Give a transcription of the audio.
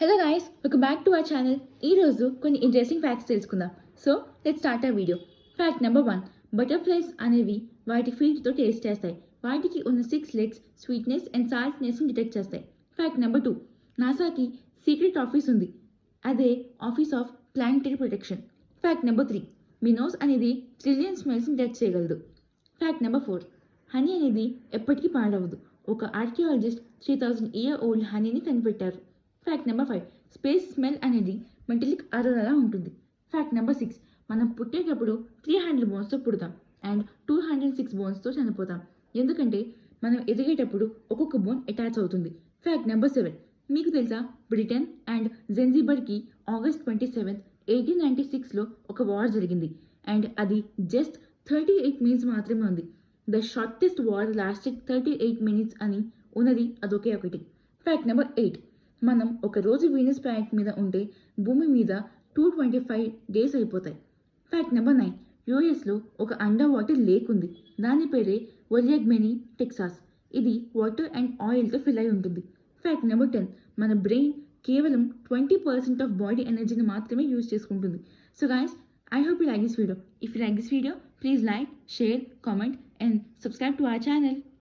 Hello guys, welcome back to our channel. ఈరోజు కొన్ని interesting facts తెలుసుకుందాం. So let's start our video. Fact number 1. Butterflies అనేవి వాటి ఫీట్తో taste చేస్తాయి. వాటికి ఉన్న 6 లెగ్స్ స్వీట్నెస్ అండ్ సాల్ట్నెస్ని డిటెక్ట్ చేస్తాయి. Fact number 2. నాసాకి సీక్రెట్ ఆఫీస్ ఉంది. అదే office of planetary protection. Fact number 3. మినోస్ అనేది ట్రిలియన్ స్మెల్స్ని డిటెక్ట్ చేయగలదు. Fact number 4. హనీ అనేది ఎప్పటికీ పాడవదు. ఒక ఆర్కియాలజిస్ట్ 3000 ఇయర్ ఓల్డ్ హనీని కనిపెట్టారు. Fact number 5. స్పేస్ స్మెల్ అనేది మెటలిక్ అరోరాలా ఉంటుంది. Fact number 6. మనం పుట్టేటప్పుడు 300 బోన్స్తో పుడతాం అండ్ 206 బోన్స్తో చనిపోతాం. ఎందుకంటే మనం ఎదిగేటప్పుడు ఒక్కొక్క బోన్ అటాచ్ అవుతుంది. Fact number 7. మీకు తెలుసా, బ్రిటన్ అండ్ జెన్జిబర్కి August 27, 1896లో ఒక వార్ జరిగింది అండ్ అది జస్ట్ 38 మినిట్స్ మాత్రమే ఉంది. The shortest war lasted 38 minutes అని ఉన్నది అదొకే ఒకటి. Fact number 8. మనం ఒక రోజు వీనస్ ప్లానెట్ మీద ఉంటే భూమి మీద 225 డేస్ అయిపోతాయి. Fact number 9. యూఎస్లో ఒక అండర్ వాటర్ లేక్ ఉంది. దాని పేరే ఒలియగ్మెనీ టెక్సాస్. ఇది వాటర్ అండ్ ఆయిల్తో ఫిల్ అయి ఉంటుంది. Fact number 10. మన బ్రెయిన్ కేవలం 20% ఆఫ్ బాడీ ఎనర్జీని మాత్రమే యూజ్ చేసుకుంటుంది. So guys, I hope you like this video. If you like this video, please like, share, comment and subscribe to our channel.